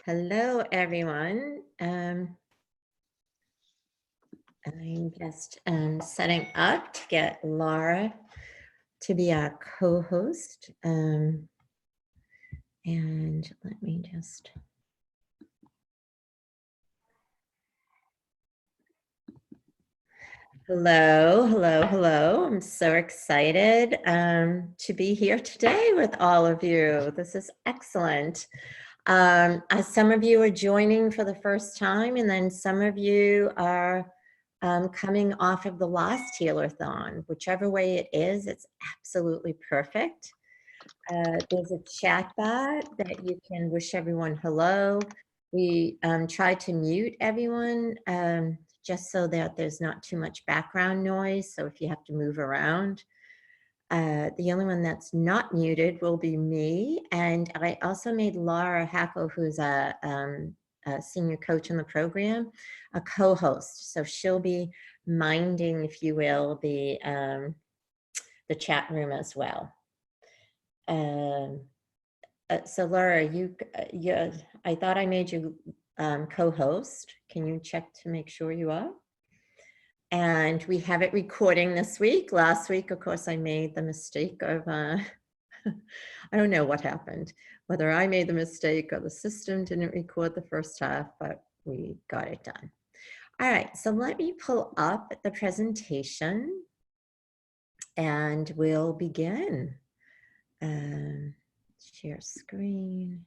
Hello, everyone. I'm just setting up to get Laura to be our co-host. And let me just... Hello, hello, hello. I'm so excited to be here today with all of you. This is excellent. Some of you are joining for the first time, and then some of you are coming off of the last Healer-a-thon. Whichever way it is, it's absolutely perfect. There's a chat bar that you can wish everyone hello. We try to mute everyone just so that there's not too much background noise. So if you have to move around, the only one that's not muted will be me. And I also made Laura Hackle, who's a senior coach in the program, a co-host. So she'll be minding, if you will, the chat room as well. So Laura, I thought I made you co-host. Can you check to make sure you are? And we have it recording this week. Last week, of course, I made the mistake of, I don't know what happened, whether I made the mistake or the system didn't record the first half, but we got it done. All right, so let me pull up the presentation and we'll begin. Share screen.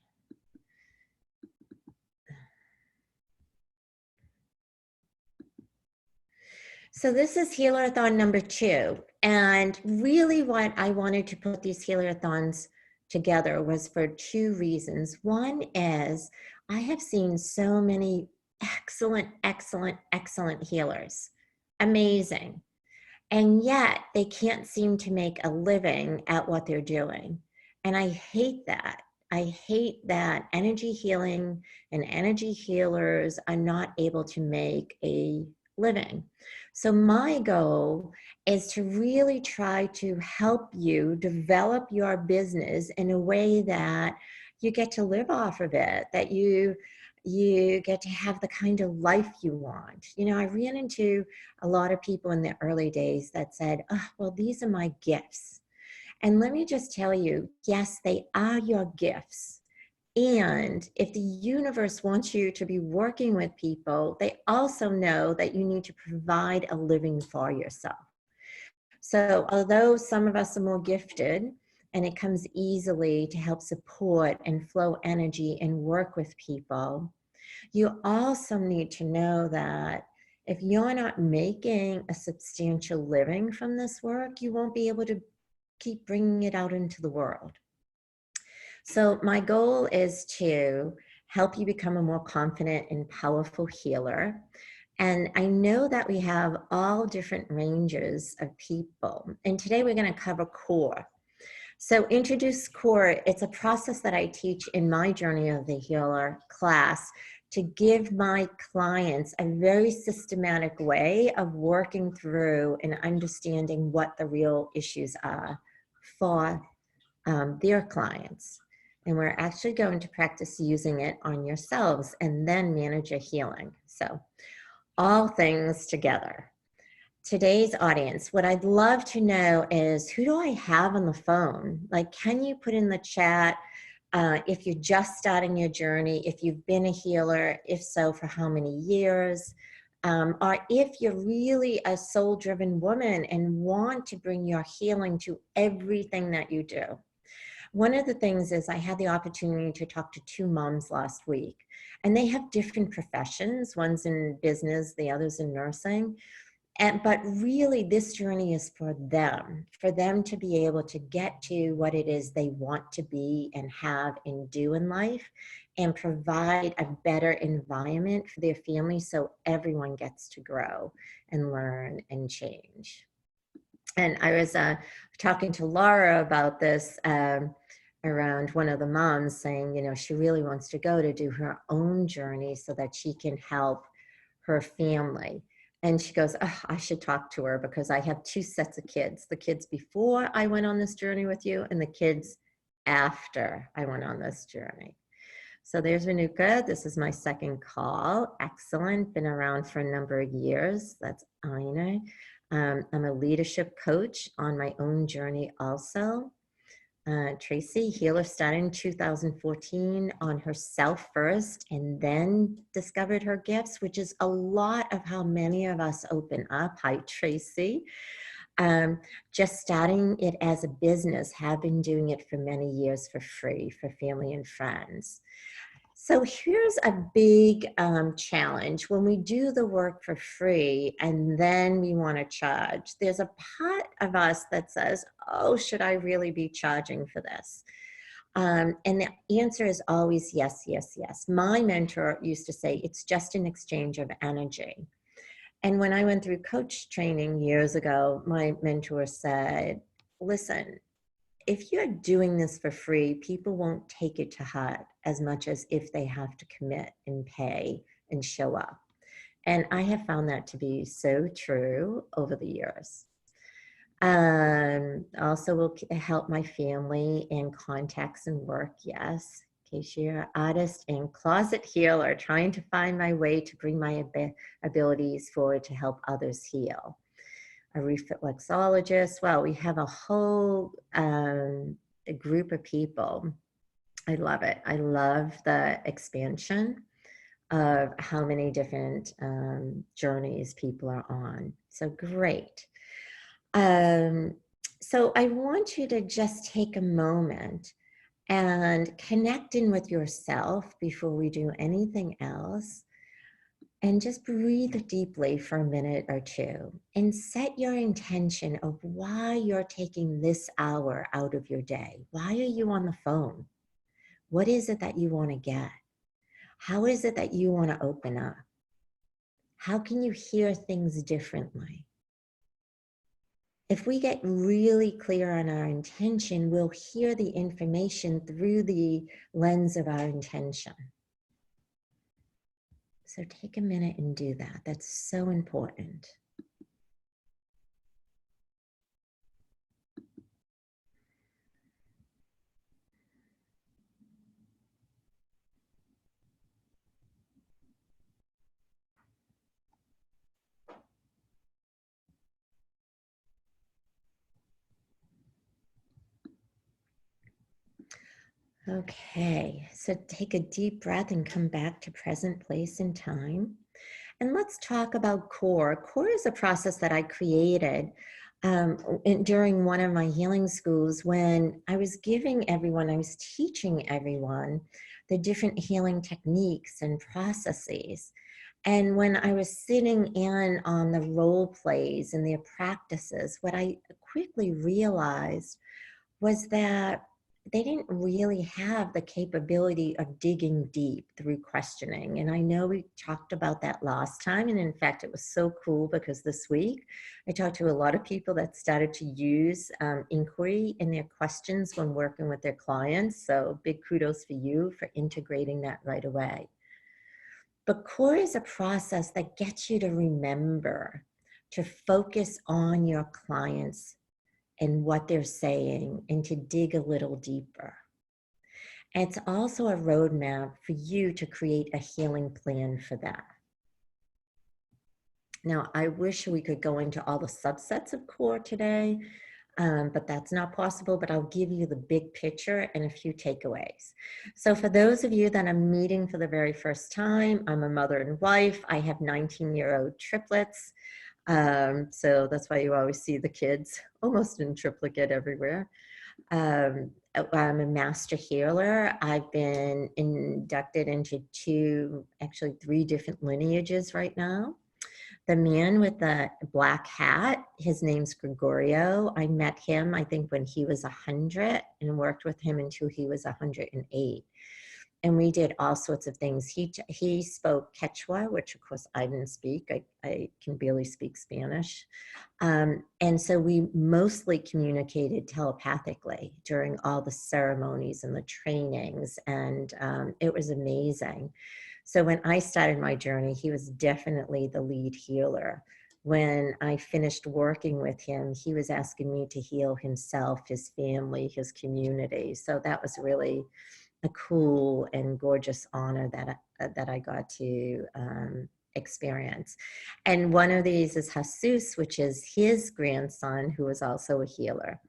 So this is Healer-a-thon number 2. And really what I wanted to put these Healer-a-thons together was for 2 reasons. One is I have seen so many excellent, excellent, excellent healers. Amazing. And yet they can't seem to make a living at what they're doing. And I hate that. I hate that energy healing and energy healers are not able to make a living. So my goal is to really try to help you develop your business in a way that you get to live off of it, that you get to have the kind of life you want. You know, I ran into a lot of people in the early days that said, oh, well, these are my gifts. And let me just tell you, yes, they are your gifts. And if the universe wants you to be working with people, they also know that you need to provide a living for yourself. So although some of us are more gifted and it comes easily to help support and flow energy and work with people, you also need to know that if you're not making a substantial living from this work, you won't be able to keep bringing it out into the world. So my goal is to help you become a more confident and powerful healer. And I know that we have all different ranges of people. And today we're going to cover core. So introduce core, it's a process that I teach in my Journey of the Healer class to give my clients a very systematic way of working through and understanding what the real issues are for their clients. And we're actually going to practice using it on yourselves and then manage your healing. So all things together. Today's audience, what I'd love to know is, who do I have on the phone? Like, can you put in the chat if you're just starting your journey, if you've been a healer, if so, for how many years? Or if you're really a soul-driven woman and want to bring your healing to everything that you do. One of the things is, I had the opportunity to talk to two moms last week, and they have different professions. One's in business, the other's in nursing. But really, this journey is for them to be able to get to what it is they want to be and have and do in life, and provide a better environment for their family so everyone gets to grow and learn and change. And I was talking to Laura about this around one of the moms, saying, you know, she really wants to go to do her own journey so that she can help her family. And she goes, oh, I should talk to her because I have two sets of kids, the kids before I went on this journey with you and the kids after I went on this journey. So there's Renuka. This is my second call. Excellent. Been around for a number of years. That's Aina. I'm a leadership coach on my own journey also. Tracy, healer, started in 2014 on herself first and then discovered her gifts, which is a lot of how many of us open up. Hi, Tracy. Just starting it as a business, have been doing it for many years for free for family and friends. So here's a big challenge. When we do the work for free and then we want to charge, there's a part of us that says, oh, should I really be charging for this? And the answer is always yes, yes, yes. My mentor used to say, it's just an exchange of energy. And when I went through coach training years ago, my mentor said, listen, if you're doing this for free, people won't take it to heart as much as if they have to commit and pay and show up. And I have found that to be so true over the years. Also will help my family in contacts and work, yes. Cashier, artist, and closet healer, trying to find my way to bring my abilities forward to help others heal. A reflexologist. Well, we have a whole a group of people. I love it. I love the expansion of how many different journeys people are on. So great. So I want you to just take a moment and connect in with yourself before we do anything else. And just breathe deeply for a minute or two and set your intention of why you're taking this hour out of your day. Why are you on the phone? What is it that you want to get? How is it that you want to open up? How can you hear things differently? If we get really clear on our intention, we'll hear the information through the lens of our intention. So take a minute and do that. That's so important. Okay, so take a deep breath and come back to present place and time. And let's talk about core. Core is a process that I created during one of my healing schools when I was giving everyone, I was teaching everyone the different healing techniques and processes. And when I was sitting in on the role plays and their practices, what I quickly realized was that they didn't really have the capability of digging deep through questioning. And I know we talked about that last time. And in fact, it was so cool because this week I talked to a lot of people that started to use inquiry in their questions when working with their clients. So big kudos for you for integrating that right away. But core is a process that gets you to remember to focus on your clients and what they're saying and to dig a little deeper. It's also a roadmap for you to create a healing plan for that. Now, I wish we could go into all the subsets of core today, but that's not possible, but I'll give you the big picture and a few takeaways. So for those of you that are meeting for the very first time, I'm a mother and wife. I have 19-year-old triplets. So that's why you always see the kids almost in triplicate everywhere. I'm a master healer. I've been inducted into actually three different lineages right now. The man with the black hat, his name's Gregorio. I met him, I think, when he was 100 and worked with him until he was 108. And we did all sorts of things. He spoke Quechua, which of course I didn't speak. I can barely speak Spanish. And so we mostly communicated telepathically during all the ceremonies and the trainings. And it was amazing. So when I started my journey, he was definitely the lead healer. When I finished working with him, he was asking me to heal himself, his family, his community. So that was really a cool and gorgeous honor that I got to experience. And one of these is Jesus, which is his grandson, who is also a healer.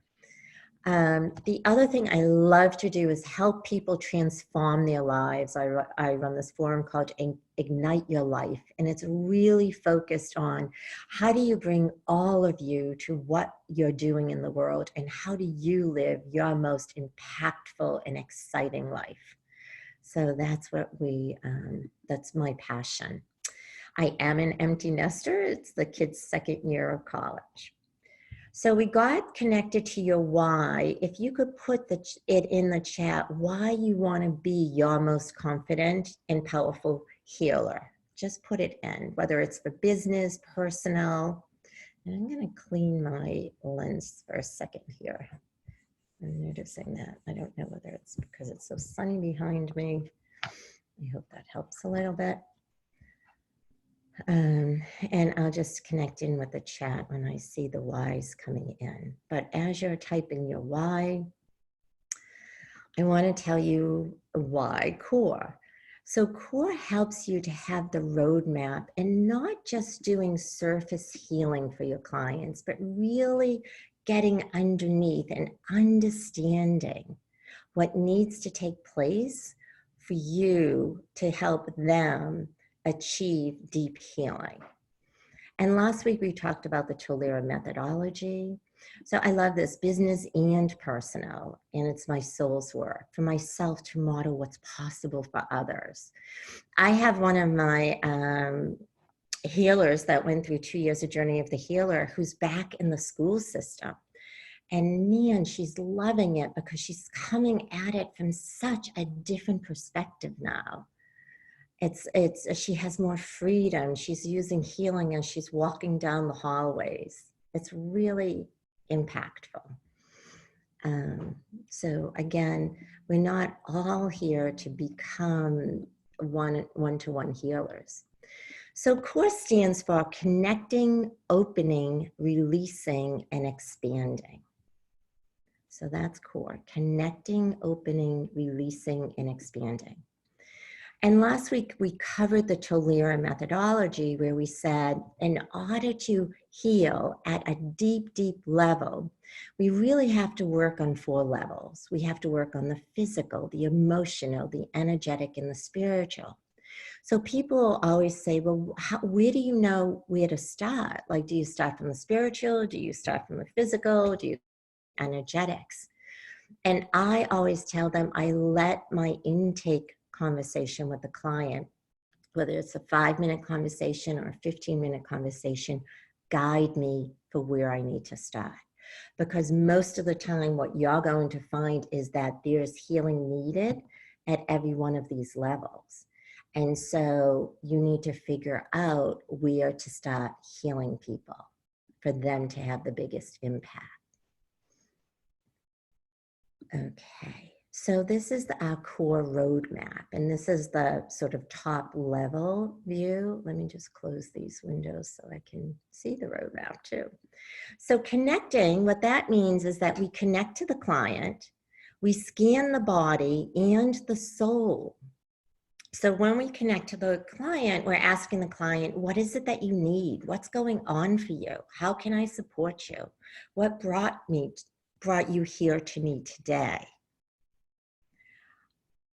The other thing I love to do is help people transform their lives. I run this forum called Ignite Your Life, and it's really focused on how do you bring all of you to what you're doing in the world, and how do you live your most impactful and exciting life. So that's what that's my passion. I am an empty nester. It's the kids' second year of college. So we got connected to your why. If you could put it in the chat, why you want to be your most confident and powerful healer. Just put it in, whether it's for business, personal. And I'm going to clean my lens for a second here. I'm noticing that. I don't know whether it's because it's so sunny behind me. I hope that helps a little bit. And I'll just connect in with the chat when I see the whys coming in. But as you're typing your why, I want to tell you why core. So core helps you to have the roadmap and not just doing surface healing for your clients, but really getting underneath and understanding what needs to take place for you to help them achieve deep healing. And last week we talked about the Tolera methodology. So I love this, business and personal, and it's my soul's work for myself to model what's possible for others. I have one of my healers that went through 2 years of Journey of the Healer who's back in the school system. And man, she's loving it because she's coming at it from such a different perspective now. She has more freedom. She's using healing as she's walking down the hallways. It's really impactful. So again, we're not all here to become one-to-one healers. So CORE stands for connecting, opening, releasing, and expanding. So that's CORE, connecting, opening, releasing, and expanding. And last week, we covered the Tolera methodology where we said, in order to heal at a deep, deep level, we really have to work on 4 levels. We have to work on the physical, the emotional, the energetic, and the spiritual. So people always say, well, where do you know where to start? Like, do you start from the spiritual? Do you start from the physical? Do you energetics? And I always tell them I let my intake conversation with the client, whether it's a 5-minute conversation or a 15-minute conversation, guide me for where I need to start. Because most of the time what you're going to find is that there's healing needed at every one of these levels. And so you need to figure out where to start healing people for them to have the biggest impact. Okay, so this is our core roadmap, and this is the sort of top level view. Let me just close these windows so I can see the roadmap too. So connecting, what that means is that we connect to the client, We scan the body and the soul. So when we connect to the client, we're asking the client, what is it that you need? What's going on for you? How can I support you? What brought you here to me today?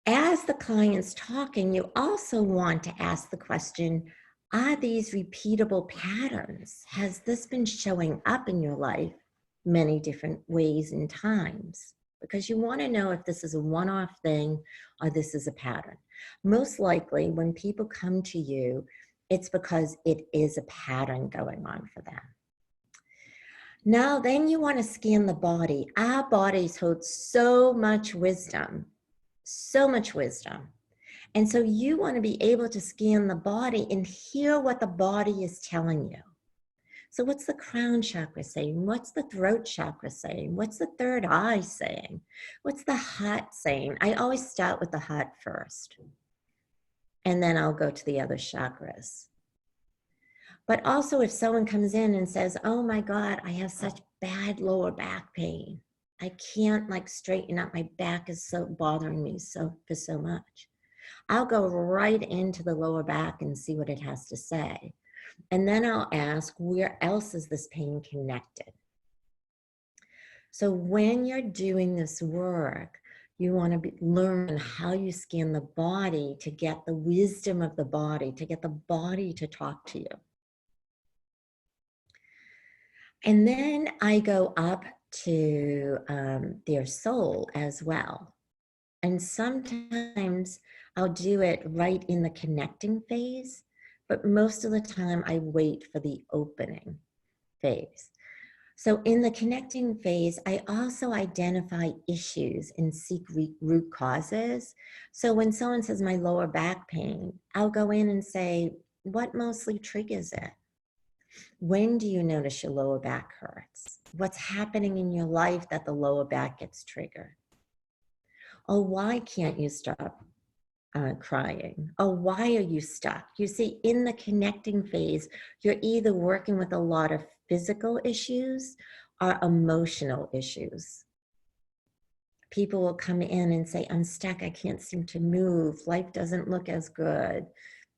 As the client's talking, you also want to ask the question, are these repeatable patterns? Has this been showing up in your life many different ways and times? Because you want to know if this is a one-off thing or this is a pattern. Most likely, when people come to you, it's because it is a pattern going on for them. Now, then you want to scan the body. Our bodies hold so much wisdom, so much wisdom. And so you want to be able to scan the body and hear what the body is telling you. So what's the crown chakra saying? What's the throat chakra saying? What's the third eye saying? What's the heart saying? I always start with the heart first, and then I'll go to the other chakras. But also if someone comes in and says, oh my God, I have such bad lower back pain. I can't like straighten up. My back is so bothering me for so much. I'll go right into the lower back and see what it has to say. And then I'll ask, where else is this pain connected? So when you're doing this work, you want to learn how you scan the body to get the wisdom of the body, to get the body to talk to you. And then I go up to their soul as well. And sometimes I'll do it right in the connecting phase, but most of the time I wait for the opening phase. So in the connecting phase, I also identify issues and seek root causes. So when someone says my lower back pain, I'll go in and say, what mostly triggers it? When do you notice your lower back hurts? What's happening in your life that the lower back gets triggered? Oh, why can't you stop crying? Oh, why are you stuck? You see, in the connecting phase, you're either working with a lot of physical issues or emotional issues. People will come in and say, I'm stuck, I can't seem to move, life doesn't look as good.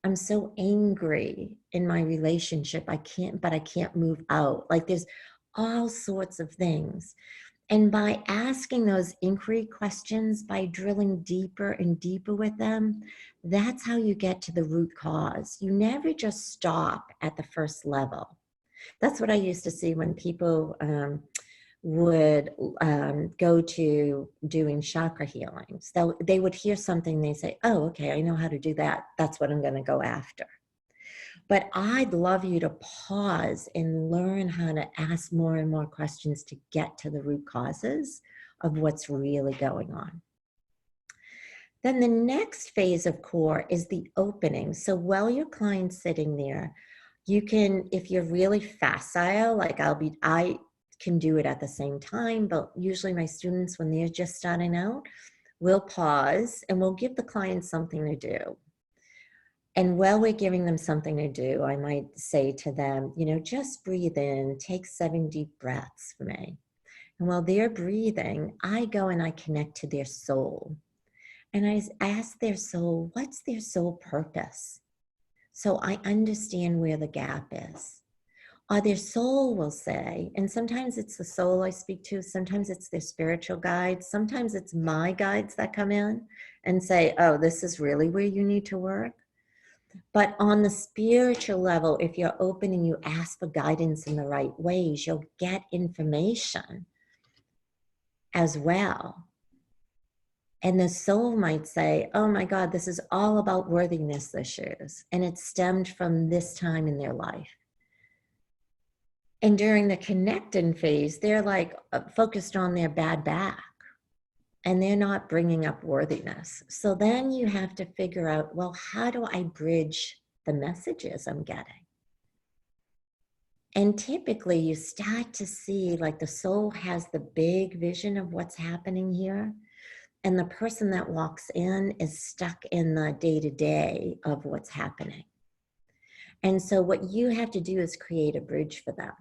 I'm so angry in my relationship, I can't move out. Like there's all sorts of things. And by asking those inquiry questions, by drilling deeper and deeper with them, that's how you get to the root cause. You never just stop at the first level. That's what I used to see when people would go to doing chakra healings. They would hear something, they say, oh, okay, I know how to do that. That's what I'm going to go after. But I'd love you to pause and learn how to ask more and more questions to get to the root causes of what's really going on. Then the next phase of core is the opening. So while your client's sitting there, you can, if you're really facile, like I can do it at the same time, but usually my students, when they're just starting out, we'll pause and we'll give the client something to do. And while we're giving them something to do, I might say to them, you know, just breathe in, take 7 deep breaths for me. And while they're breathing, I go and I connect to their soul. And I ask their soul, what's their soul purpose? So I understand where the gap is. Or their soul will say, and sometimes it's the soul I speak to, sometimes it's their spiritual guides, sometimes it's my guides that come in and say, oh, this is really where you need to work. But on the spiritual level, if you're open and you ask for guidance in the right ways, you'll get information as well. And the soul might say, oh my God, this is all about worthiness issues. And it stemmed from this time in their life. And during the connecting phase, they're like focused on their bad back. And they're not bringing up worthiness. So then you have to figure out, well, how do I bridge the messages I'm getting? And typically you start to see like the soul has the big vision of what's happening here. And the person that walks in is stuck in the day-to-day of what's happening. And so what you have to do is create a bridge for them.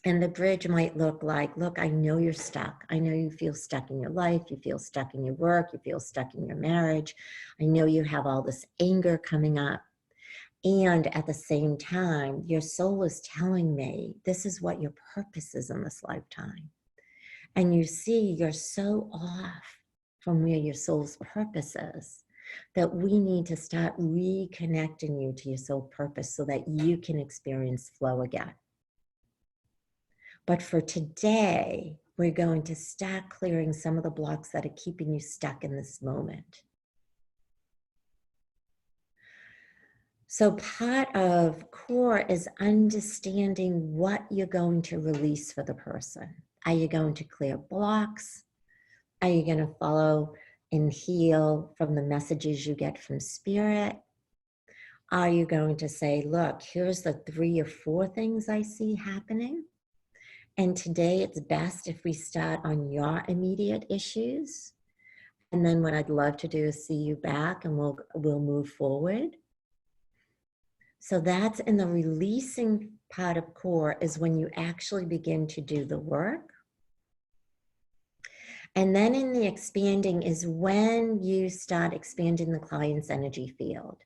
And the bridge might look like, look, I know you're stuck. I know you feel stuck in your life. You feel stuck in your work. You feel stuck in your marriage. I know you have all this anger coming up. And at the same time, your soul is telling me this is what your purpose is in this lifetime. And you see, you're so off from where your soul's purpose is that we need to start reconnecting you to your soul purpose so that you can experience flow again. But for today, we're going to start clearing some of the blocks that are keeping you stuck in this moment. So part of core is understanding what you're going to release for the person. Are you going to clear blocks? Are you going to follow and heal from the messages you get from spirit? Are you going to say, look, here's the 3 or 4 things I see happening? And today it's best if we start on your immediate issues. And then what I'd love to do is see you back and we'll move forward. So that's in the releasing part of core is when you actually begin to do the work. And then in the expanding is when you start expanding the client's energy field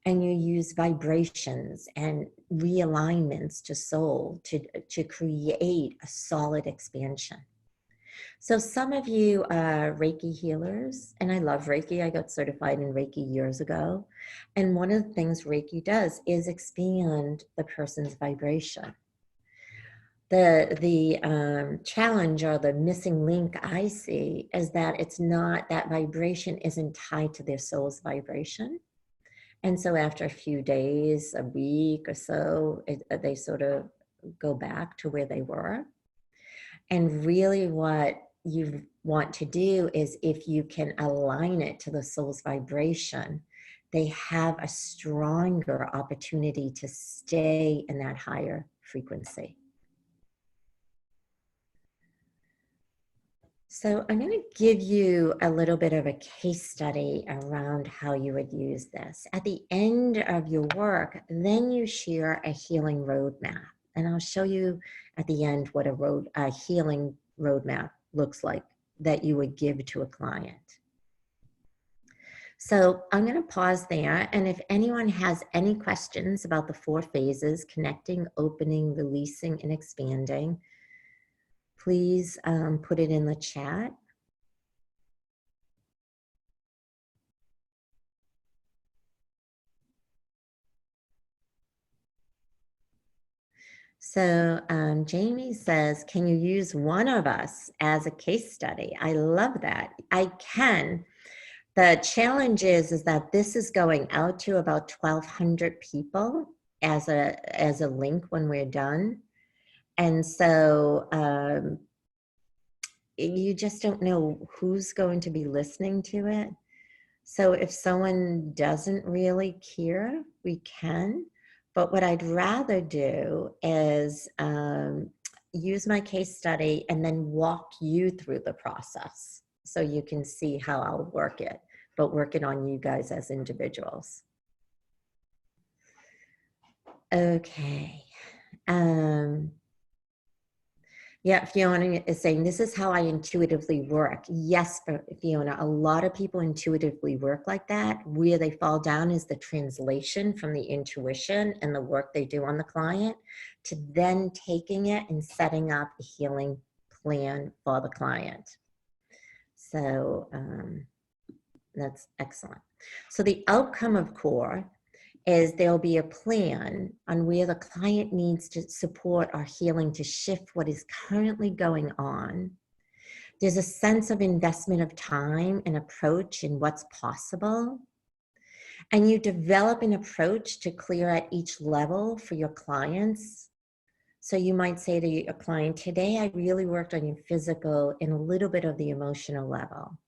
and you use vibrations and realignments to soul to create a solid expansion. So some of you are Reiki healers, and I love Reiki. I got certified in Reiki years ago. And one of the things Reiki does is expand the person's vibration. The challenge or the missing link I see is that it's not, that vibration isn't tied to their soul's vibration. And so after a few days, a week or so, they sort of go back to where they were. And really what you want to do is if you can align it to the soul's vibration, they have a stronger opportunity to stay in that higher frequency. So I'm going to give you a little bit of a case study around how you would use this. At the end of your work, then you share a healing roadmap. And I'll show you at the end what a healing roadmap looks like that you would give to a client. So I'm going to pause there. And if anyone has any questions about the 4 phases, connecting, opening, releasing, and expanding, please put it in the chat. So Jamie says, can you use one of us as a case study? I love that. I can. The challenge is that this is going out to about 1,200 people as a link when we're done. And so you just don't know who's going to be listening to it. So if someone doesn't really care, we can. But what I'd rather do is use my case study and then walk you through the process so you can see how I'll work it, but work it on you guys as individuals. Okay. Yeah, Fiona is saying, this is how I intuitively work. Yes, Fiona, a lot of people intuitively work like that. Where they fall down is the translation from the intuition and the work they do on the client to then taking it and setting up a healing plan for the client. So that's excellent. So the outcome of core is there'll be a plan on where the client needs to support our healing to shift what is currently going on. There's a sense of investment of time and approach in what's possible. And you develop an approach to clear at each level for your clients. So you might say to your client, today I really worked on your physical and a little bit of the emotional level.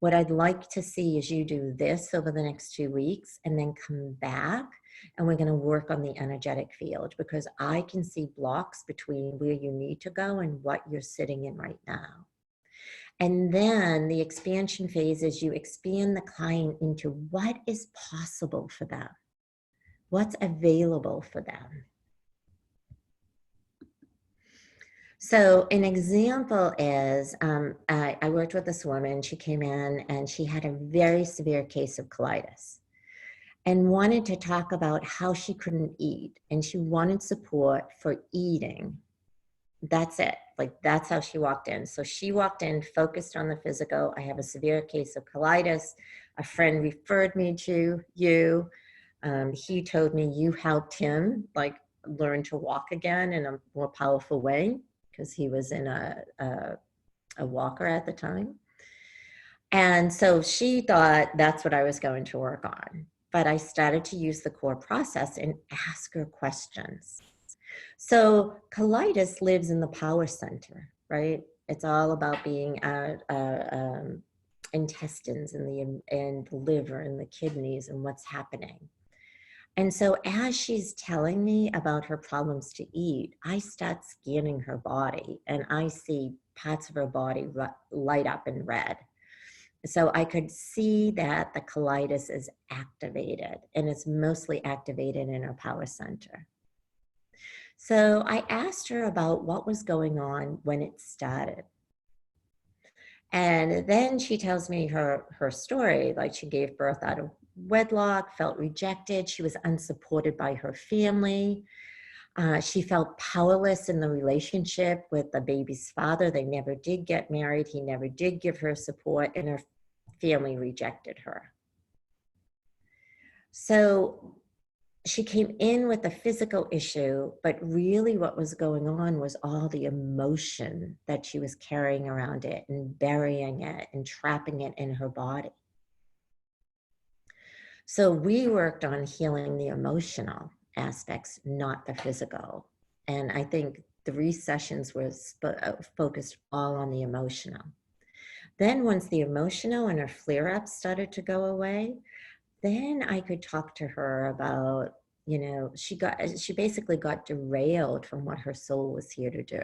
What I'd like to see is you do this over the next 2 weeks and then come back and we're going to work on the energetic field because I can see blocks between where you need to go and what you're sitting in right now. And then the expansion phase is you expand the client into what is possible for them, what's available for them. So an example is, I worked with this woman. She came in and she had a very severe case of colitis and wanted to talk about how she couldn't eat. And she wanted support for eating. That's it. Like, that's how she walked in. So she walked in, focused on the physical. I have a severe case of colitis. A friend referred me to you. He told me you helped him like learn to walk again in a more powerful way because he was in a walker at the time. And so she thought that's what I was going to work on. But I started to use the core process and ask her questions. So colitis lives in the power center, right? It's all about being intestines and the liver and the kidneys and what's happening. And so as she's telling me about her problems to eat, I start scanning her body and I see parts of her body light up in red. So I could see that the colitis is activated and it's mostly activated in her power center. So I asked her about what was going on when it started. And then she tells me her story, like she gave birth out of wedlock, felt rejected. She was unsupported by her family. She felt powerless in the relationship with the baby's father. They never did get married. He never did give her support, and her family rejected her. So she came in with a physical issue, but really what was going on was all the emotion that she was carrying around it and burying it and trapping it in her body. So we worked on healing the emotional aspects, not the physical. And I think 3 sessions was focused all on the emotional. Then once the emotional and her flare-ups started to go away, then I could talk to her about, you know, she basically got derailed from what her soul was here to do.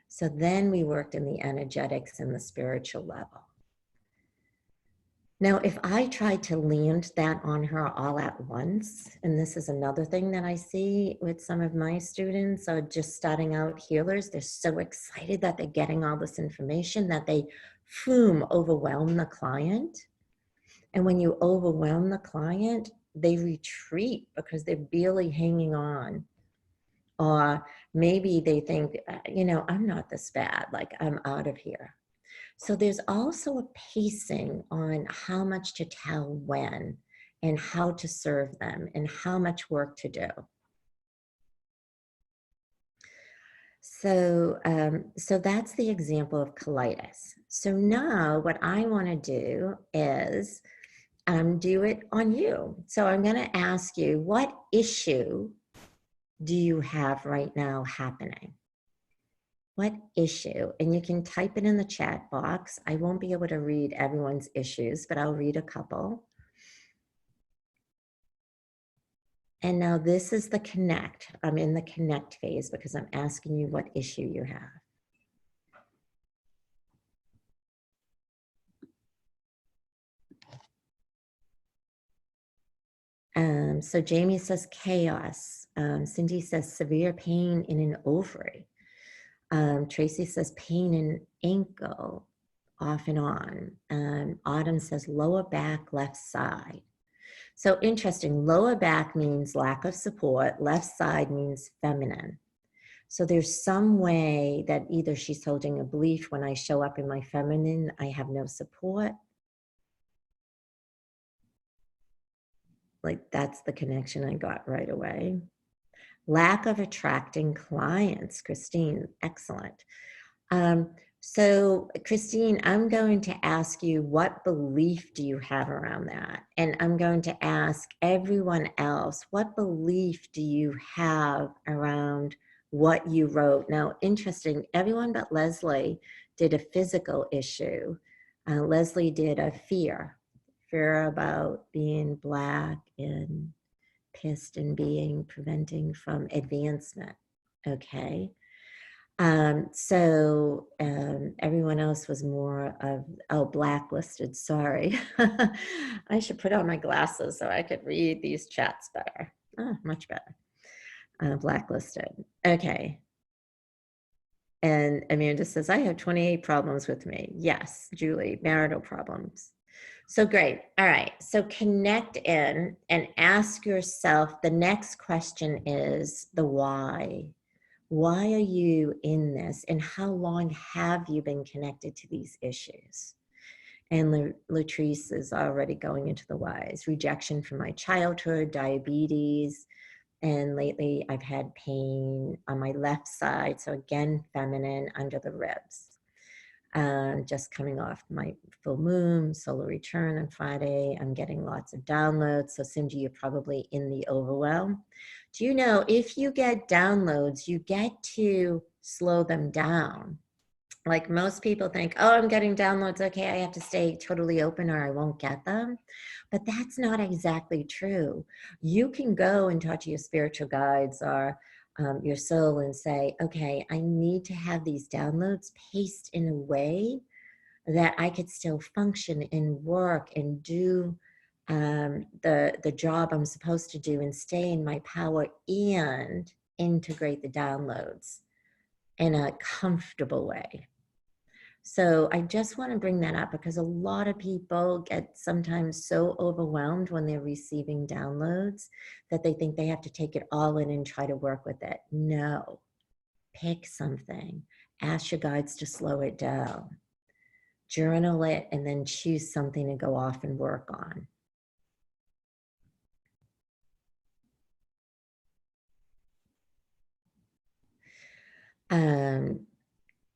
So then we worked in the energetics and the spiritual level. Now, if I tried to land that on her all at once, and this is another thing that I see with some of my students, or just starting out healers, they're so excited that they're getting all this information that they, overwhelm the client. And when you overwhelm the client, they retreat because they're barely hanging on. Or maybe they think, you know, I'm not this bad, like I'm out of here. So there's also a pacing on how much to tell when and how to serve them and how much work to do. So that's the example of colitis. So now what I want to do is do it on you. So I'm going to ask you, what issue do you have right now happening? What issue? And you can type it in the chat box. I won't be able to read everyone's issues, but I'll read a couple. And now this is the connect. I'm in the connect phase because I'm asking you what issue you have. So Jamie says chaos. Cindy says severe pain in an ovary. Tracy says pain in ankle, off and on. Autumn says lower back, left side. So interesting, lower back means lack of support, left side means feminine. So there's some way that either she's holding a belief when I show up in my feminine, I have no support. Like that's the connection I got right away. Lack of attracting clients, Christine, excellent. So Christine, I'm going to ask you, what belief do you have around that? And I'm going to ask everyone else, what belief do you have around what you wrote? Now, interesting, everyone but Leslie did a physical issue. Leslie did a fear about being Black and pissed and being preventing from advancement, okay? Everyone else was more of, blacklisted, sorry. I should put on my glasses so I could read these chats better. Oh, much better. Blacklisted, okay. And Amanda says, I have 28 problems with me. Yes, Julie, marital problems. So great. All right. So connect in and ask yourself, the next question is the why. Why are you in this? And how long have you been connected to these issues? And Latrice is already going into the whys. Rejection from my childhood, diabetes, and lately I've had pain on my left side. So again, feminine under the ribs. Just coming off my full moon, solar return on Friday. I'm getting lots of downloads. So Cindy, you're probably in the overwhelm. Do you know if you get downloads, you get to slow them down? Like most people think, oh, I'm getting downloads. Okay, I have to stay totally open or I won't get them. But that's not exactly true. You can go and talk to your spiritual guides or your soul and say, okay, I need to have these downloads paced in a way that I could still function and work and do the job I'm supposed to do and stay in my power and integrate the downloads in a comfortable way. So I just want to bring that up because a lot of people get sometimes so overwhelmed when they're receiving downloads that they think they have to take it all in and try to work with it. No, pick something. Ask your guides to slow it down. Journal it and then choose something to go off and work on.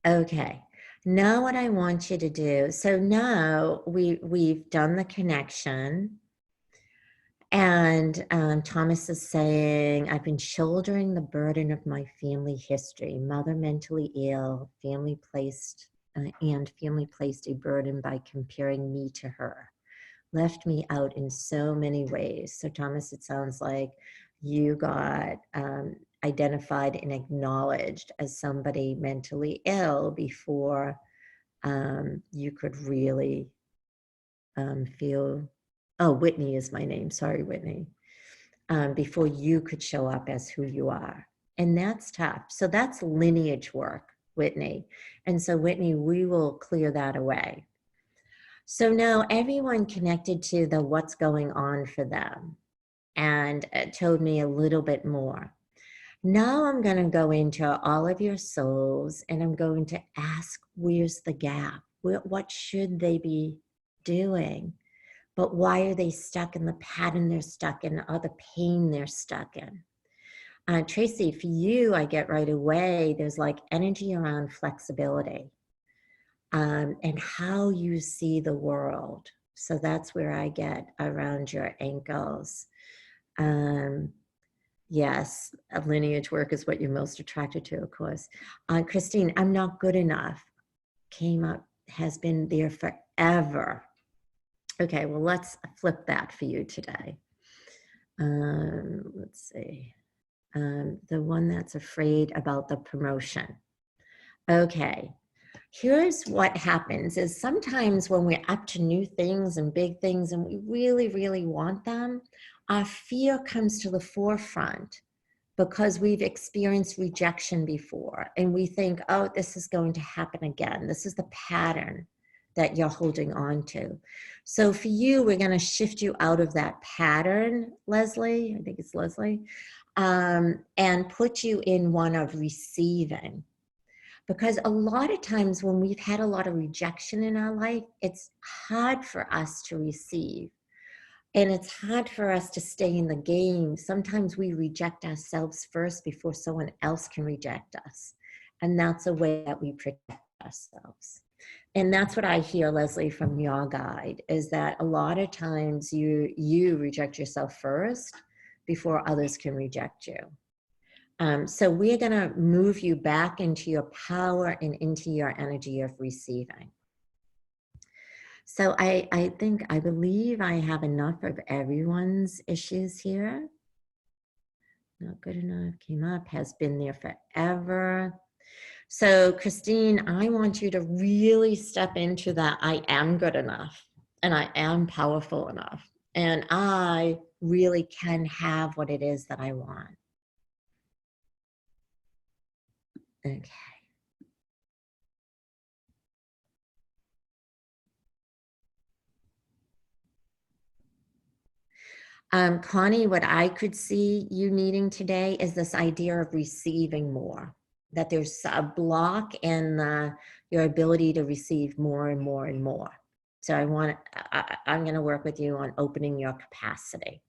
Okay. Now what I want you to do, so now we've done the connection. And Thomas is saying, I've been shouldering the burden of my family history, mother mentally ill, family placed a burden by comparing me to her, left me out in so many ways. So Thomas, it sounds like you got identified and acknowledged as somebody mentally ill before you could really feel, oh, Whitney is my name. Sorry, Whitney. Before you could show up as who you are. And that's tough. So that's lineage work, Whitney. And so, Whitney, we will clear that away. So now everyone connected to the what's going on for them and told me a little bit more. Now I'm going to go into all of your souls and I'm going to ask, where's the gap? What should they be doing? But why are they stuck in the pattern they're stuck in or the pain they're stuck in? Tracy, for you, I get right away, there's like energy around flexibility and how you see the world. So that's where I get around your ankles. Yes, lineage work is what you're most attracted to, of course. Christine, I'm not good enough. Came up, has been there forever. Okay, well, let's flip that for you today. Let's see. The one that's afraid about the promotion. Okay, here's what happens is sometimes when we're up to new things and big things and we really, really want them, our fear comes to the forefront because we've experienced rejection before and we think, oh, this is going to happen again. This is the pattern that you're holding on to. So for you, we're going to shift you out of that pattern, Leslie, I think it's Leslie, and put you in one of receiving. Because a lot of times when we've had a lot of rejection in our life, it's hard for us to receive. And it's hard for us to stay in the game. Sometimes we reject ourselves first before someone else can reject us. And that's a way that we protect ourselves. And that's what I hear, Leslie, from your guide, is that a lot of times you reject yourself first before others can reject you. So we're going to move you back into your power and into your energy of receiving. So I believe I have enough of everyone's issues here. Not good enough, came up, has been there forever. So Christine, I want you to really step into that I am good enough and I am powerful enough and I really can have what it is that I want. Okay. Connie, what I could see you needing today is this idea of receiving more, that there's a block in your ability to receive more and more and more. So I'm going to work with you on opening your capacity.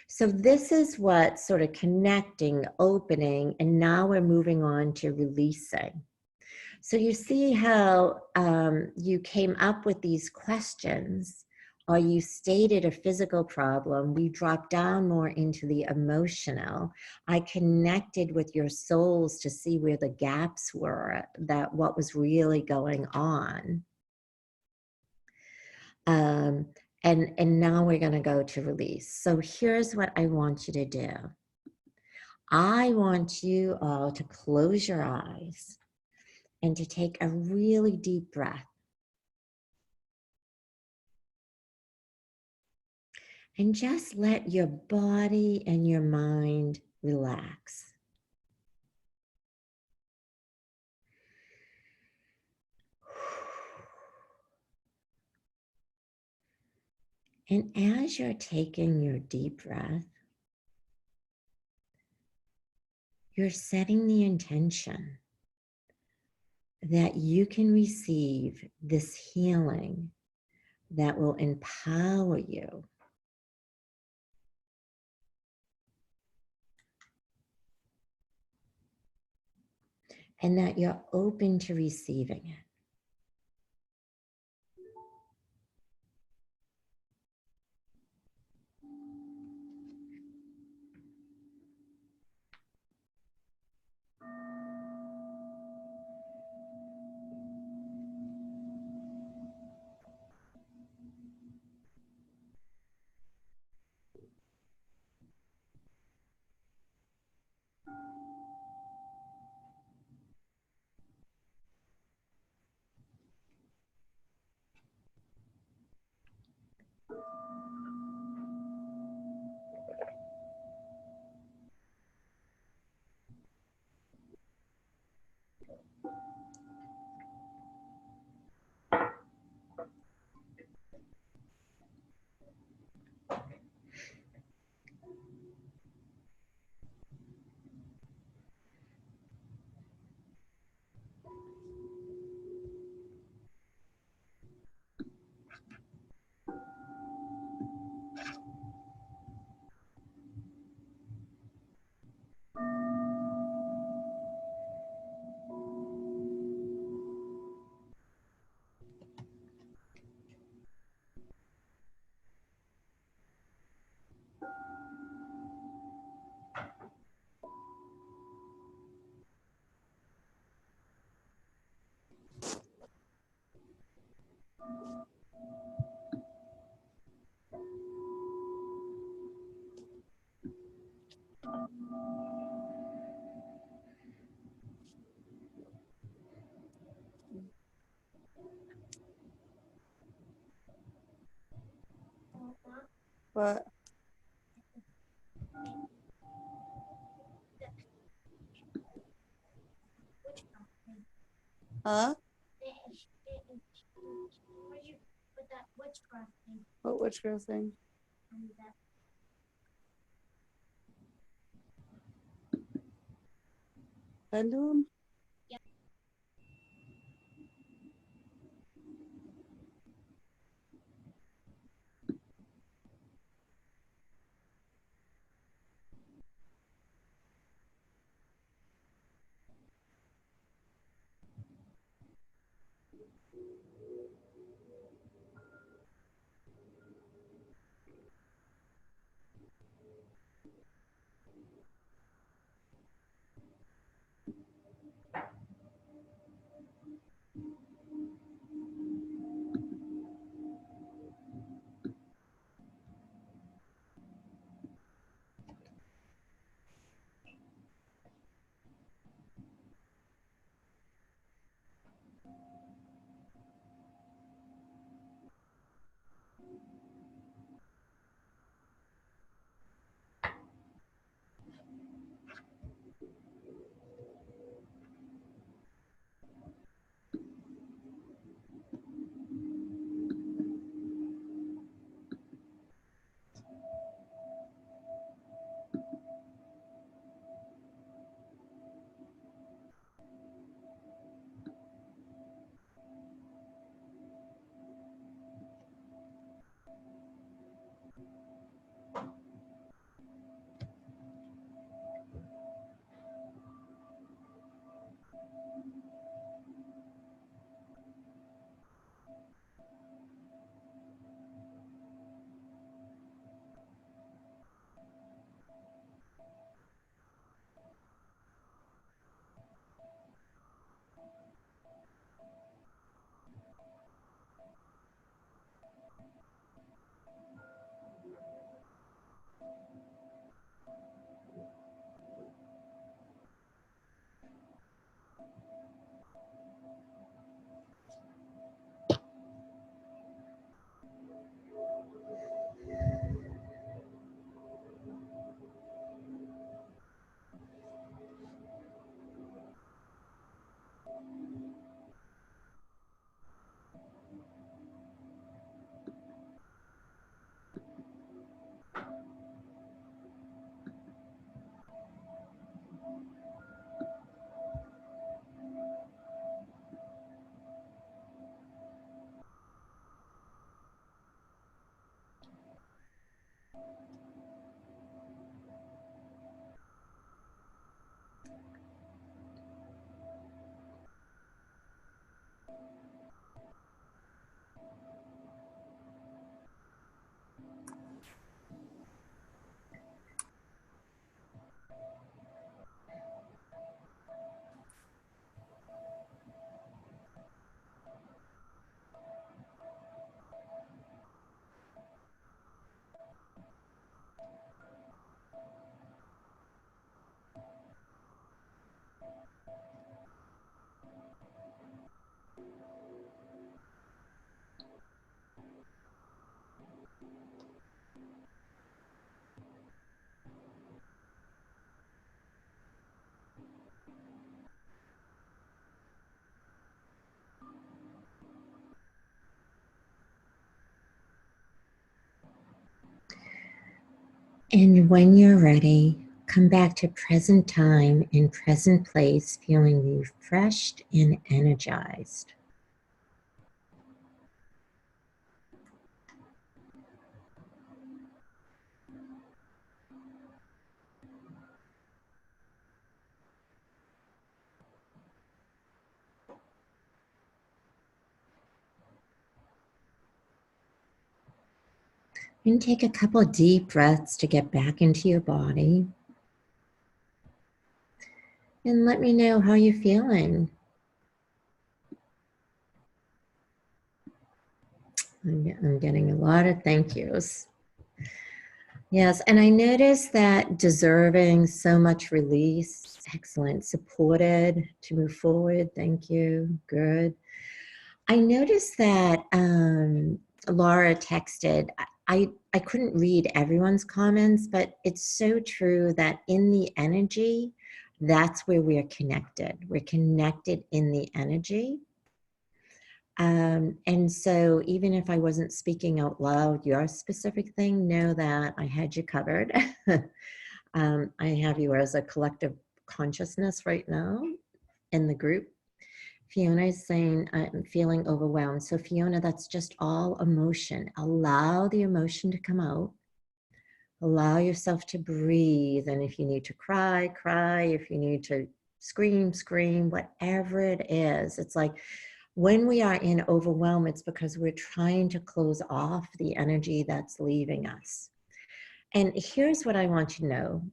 So this is what sort of connecting, opening, and now we're moving on to releasing. So you see how you came up with these questions, or you stated a physical problem. We dropped down more into the emotional. I connected with your souls to see where the gaps were, that what was really going on. And now we're going to go to release. So here's what I want you to do. I want you all to close your eyes and to take a really deep breath. And just let your body and your mind relax. And as you're taking your deep breath, you're setting the intention that you can receive this healing that will empower you. And that you're open to receiving it. What? Huh? What witchcraft thing? Pendulum? And when you're ready, come back to present time and present place, feeling refreshed and energized. And take a couple of deep breaths to get back into your body. And let me know how you're feeling. I'm getting a lot of thank yous. Yes, and I noticed that deserving so much release. Excellent. Supported to move forward. Thank you. Good. I noticed that Laura texted. I couldn't read everyone's comments, but it's so true that in the energy, that's where we're connected. We're connected in the energy. And so even if I wasn't speaking out loud your specific thing, know that I had you covered. I have you as a collective consciousness right now in the group. Fiona is saying, I'm feeling overwhelmed. So Fiona, that's just all emotion. Allow the emotion to come out. Allow yourself to breathe. And if you need to cry, cry. If you need to scream, scream, whatever it is. It's like when we are in overwhelm, it's because we're trying to close off the energy that's leaving us. And here's what I want you to know.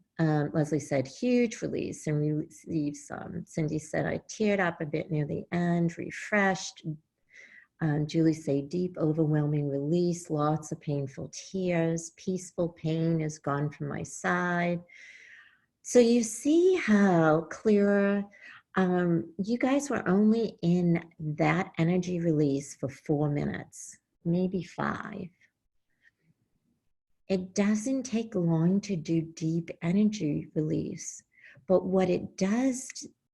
Leslie said, huge release and release some. Cindy said, I teared up a bit near the end, refreshed. Julie said, deep, overwhelming release, lots of painful tears, peaceful pain is gone from my side. So you see how clearer, you guys were only in that energy release for 4 minutes, maybe 5. It doesn't take long to do deep energy release, but what it does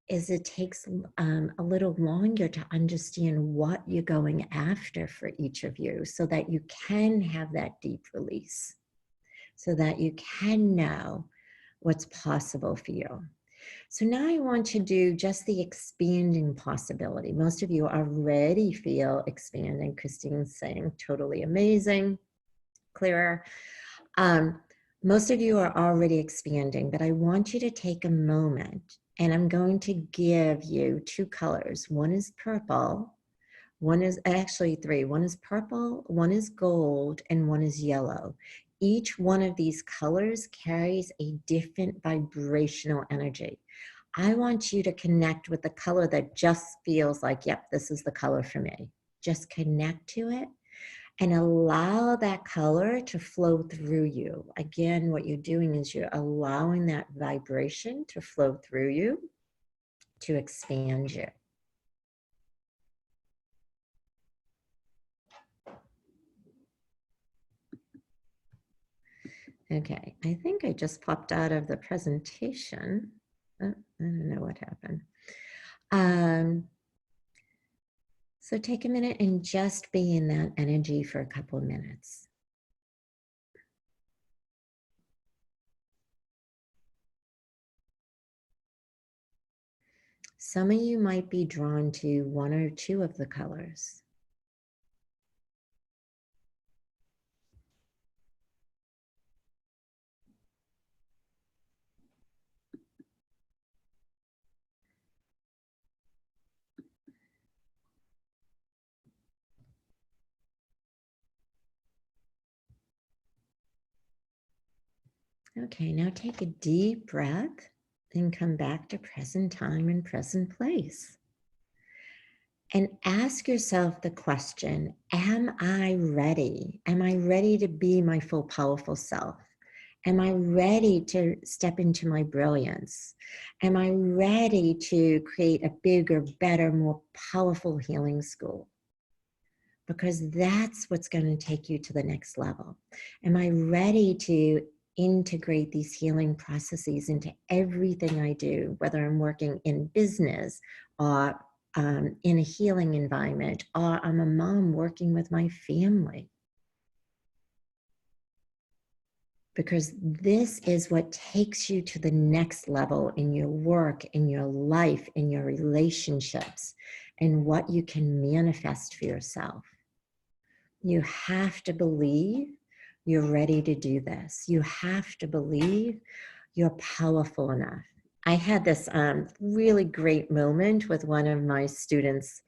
is it takes a little longer to understand what you're going after for each of you so that you can have that deep release, so that you can know what's possible for you. So now I want to do just the expanding possibility. Most of you already feel expanding. Christine's saying totally amazing, clearer. Most of you are already expanding, but I want you to take a moment and I'm going to give you 2 colors. One is purple, one is actually 3. One is purple, one is gold, and one is yellow. Each one of these colors carries a different vibrational energy. I want you to connect with the color that just feels like, yep, this is the color for me. Just connect to it. and allow that color to flow through you. Again, what you're doing is you're allowing that vibration to flow through you to expand you. Okay, I think I just popped out of the presentation. Oh, I don't know what happened. So take a minute and just be in that energy for a couple of minutes. Some of you might be drawn to one or two of the colors. Okay, now take a deep breath and come back to present time and present place. And ask yourself the question, am I ready? Am I ready to be my full powerful self? Am I ready to step into my brilliance? Am I ready to create a bigger, better, more powerful healing school? Because that's what's going to take you to the next level. Am I ready to integrate these healing processes into everything I do, whether I'm working in business or in a healing environment, or I'm a mom working with my family? Because this is what takes you to the next level in your work, in your life, in your relationships, and what you can manifest for yourself. You have to believe you're ready to do this. You have to believe you're powerful enough. I had this really great moment with one of my students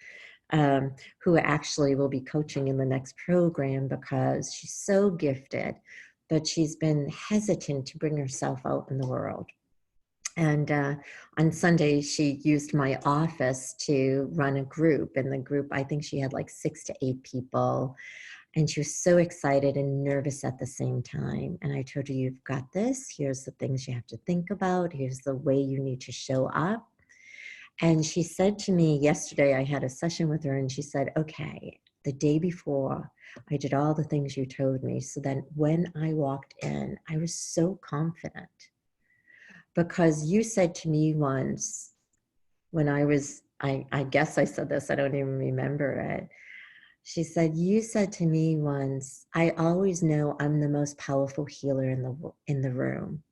who actually will be coaching in the next program because she's so gifted, but she's been hesitant to bring herself out in the world. And on Sunday, she used my office to run a group. And the group, I think she had like 6 to 8 people. And she was so excited and nervous at the same time. And I told her, you've got this. Here's the things you have to think about. Here's the way you need to show up. And she said to me yesterday, I had a session with her, and she said, okay, the day before, I did all the things you told me. So then when I walked in, I was so confident. Because you said to me once, when I guess I said this, I don't even remember it. She said, you said to me once, I always know I'm the most powerful healer in the room.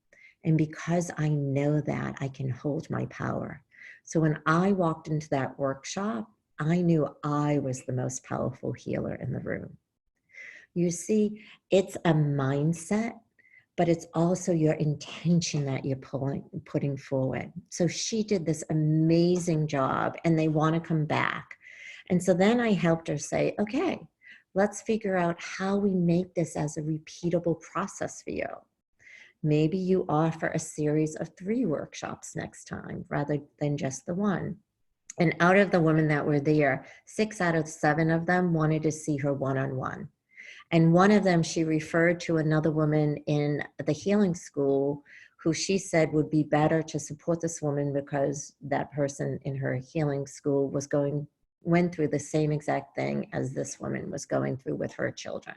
And because I know that, I can hold my power. So when I walked into that workshop, I knew I was the most powerful healer in the room. You see, it's a mindset, but it's also your intention that you're putting forward. So she did this amazing job, and they want to come back. And so then I helped her say, okay, let's figure out how we make this as a repeatable process for you. Maybe you offer a series of 3 workshops next time rather than just the one. And out of the women that were there, 6 out of 7 of them wanted to see her one-on-one. And one of them, she referred to another woman in the healing school who she said would be better to support this woman because that person in her healing school went through the same exact thing as this woman was going through with her children.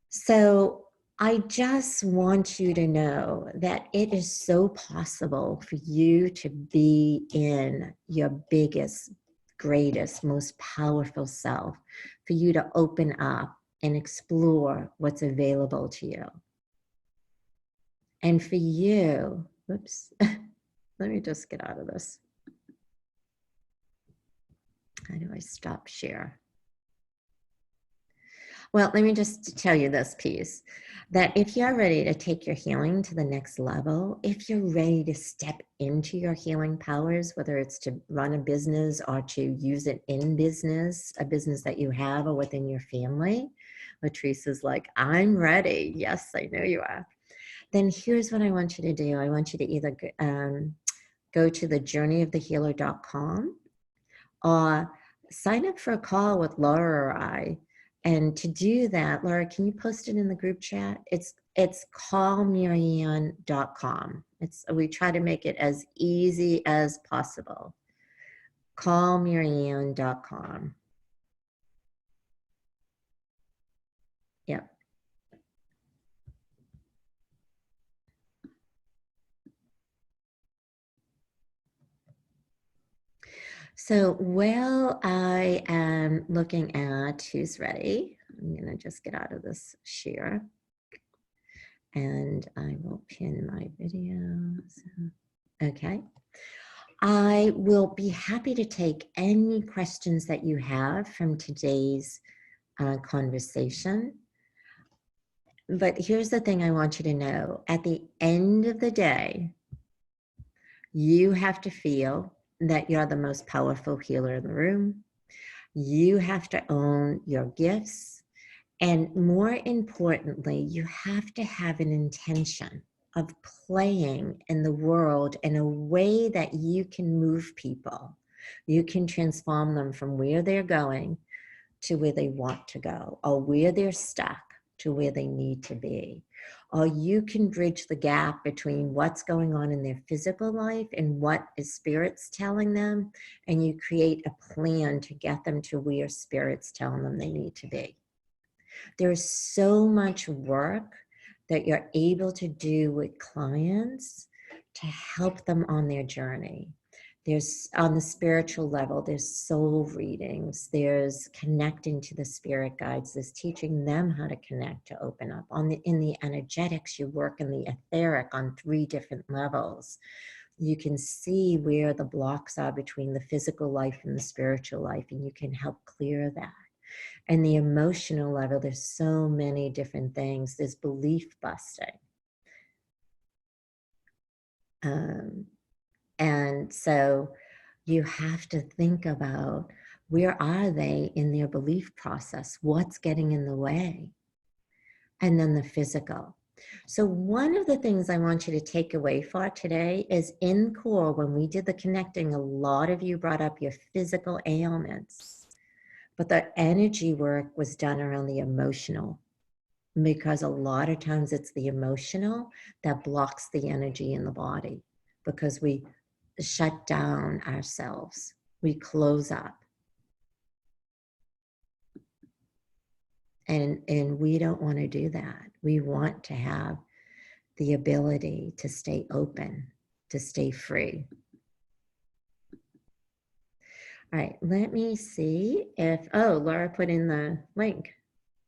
So I just want you to know that it is so possible for you to be in your biggest, greatest, most powerful self, for you to open up and explore what's available to you. And for you, oops, let me just get out of this. How do I stop share? Well, let me just tell you this piece, that if you're ready to take your healing to the next level, if you're ready to step into your healing powers, whether it's to run a business or to use it in business, a business that you have or within your family, Latrice is like, I'm ready. Yes, I know you are. Then here's what I want you to do. I want you to either go to thejourneyofthehealer.com or sign up for a call with Laura or I. And to do that, Laura, can you post it in the group chat? It's callmarianne.com. We try to make it as easy as possible. Callmarianne.com. Yep. So while I am looking at who's ready, I'm going to just get out of this share and I will pin my videos. Okay. I will be happy to take any questions that you have from today's conversation. But here's the thing I want you to know. At the end of the day, you have to feel that you're the most powerful healer in the room. You have to own your gifts. And more importantly, you have to have an intention of playing in the world in a way that you can move people. You can transform them from where they're going to where they want to go, or where they're stuck to where they need to be. Or you can bridge the gap between what's going on in their physical life and what is spirit's telling them, and you create a plan to get them to where spirit's telling them they need to be. There's so much work that you're able to do with clients to help them on their journey. There's, on the spiritual level, there's soul readings, there's connecting to the spirit guides, there's teaching them how to connect, to open up. In the energetics, you work in the etheric on 3 different levels. You can see where the blocks are between the physical life and the spiritual life, and you can help clear that. And the emotional level, there's so many different things. There's belief busting. And so you have to think about, where are they in their belief process? What's getting in the way? And then the physical. So one of the things I want you to take away for today is, in core, when we did the connecting, a lot of you brought up your physical ailments, but the energy work was done around the emotional, because a lot of times it's the emotional that blocks the energy in the body, because we shut down ourselves, we close up. And we don't want to do that. We want to have the ability to stay open, to stay free. All right, let me see if, oh, Laura put in the link.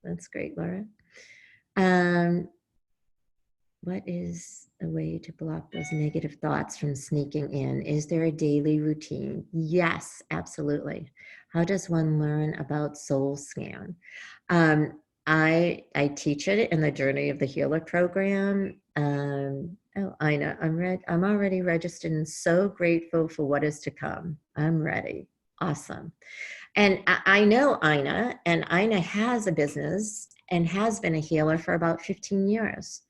That's great, Laura. What is a way to block those negative thoughts from sneaking in? Is there a daily routine? Yes, absolutely. How does one learn about soul scan? I teach it in the Journey of the Healer program. Oh, Ina, I'm already registered and so grateful for what is to come. I'm ready. Awesome. And I know Ina, and Ina has a business and has been a healer for about 15 years.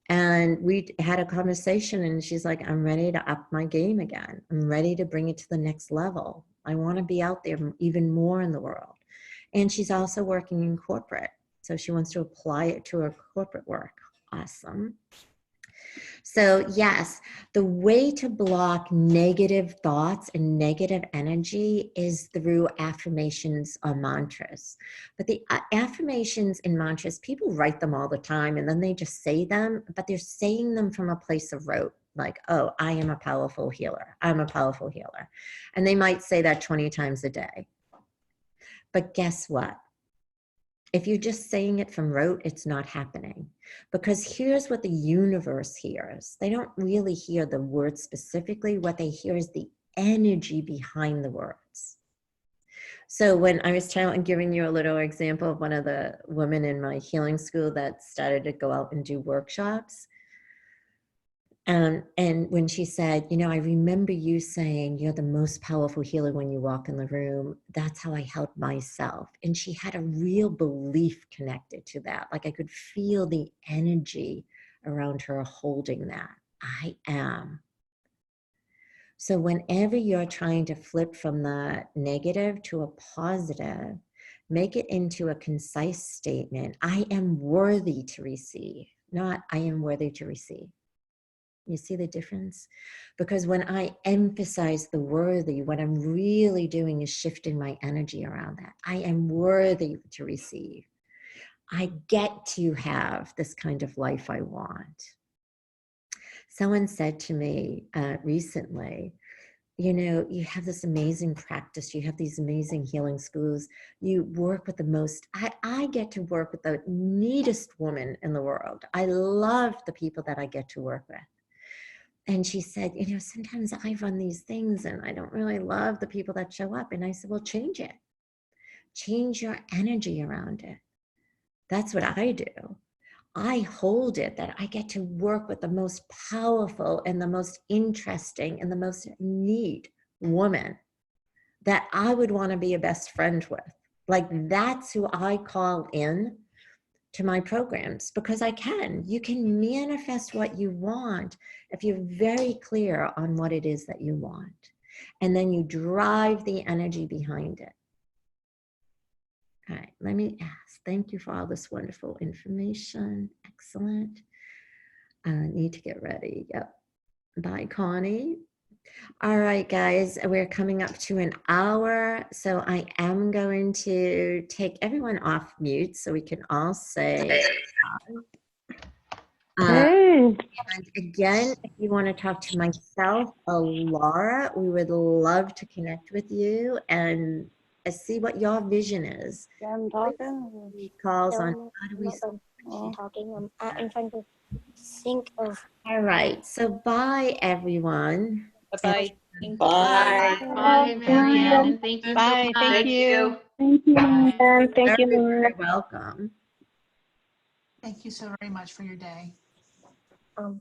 And we had a conversation and she's like, I'm ready to up my game again. I'm ready to bring it to the next level. I want to be out there even more in the world. And she's also working in corporate. So she wants to apply it to her corporate work. Awesome. So yes, the way to block negative thoughts and negative energy is through affirmations or mantras. But the affirmations and mantras, people write them all the time and then they just say them, but they're saying them from a place of rote. Like, oh, I am a powerful healer. I'm a powerful healer. And they might say that 20 times a day. But guess what? If you're just saying it from rote, it's not happening. Because here's what the universe hears. They don't really hear the words specifically. What they hear is the energy behind the words. So when I was giving you a little example of one of the women in my healing school that started to go out and do workshops, and when she said, you know, I remember you saying you're the most powerful healer when you walk in the room. That's how I help myself. And she had a real belief connected to that. Like I could feel the energy around her holding that. I am. So whenever you're trying to flip from the negative to a positive, make it into a concise statement. I am worthy to receive, not I am worthy to receive. You see the difference? Because when I emphasize the worthy, what I'm really doing is shifting my energy around that. I am worthy to receive. I get to have this kind of life I want. Someone said to me recently, you know, you have this amazing practice, you have these amazing healing schools, you work with the most, I get to work with the neatest woman in the world. I love the people that I get to work with. And she said, you know, sometimes I run these things and I don't really love the people that show up. And I said, well, change it. Change your energy around it. That's what I do. I hold it that I get to work with the most powerful and the most interesting and the most neat woman that I would want to be a best friend with. Like, that's who I call in to my programs, because I can. You can manifest what you want if you're very clear on what it is that you want. And then you drive the energy behind it. All right, let me ask. Thank you for all this wonderful information. Excellent. Need to get ready. Yep. Bye, Connie. All right, guys, we're coming up to an hour. So I am going to take everyone off mute so we can all say Hey. and again, if you want to talk to myself or Laura, we would love to connect with you and see what your vision is. Yeah, I'm talking. Calls on No, how do I'm we not done Oh. talking. I'm trying to think of. All right, so bye everyone. Bye-bye. Bye. Bye, Marianne. Thank you. Bye. Thank you. Thank you, Bye. and thank you, Very, Laura. very welcome. Thank you so very much for your day. Um,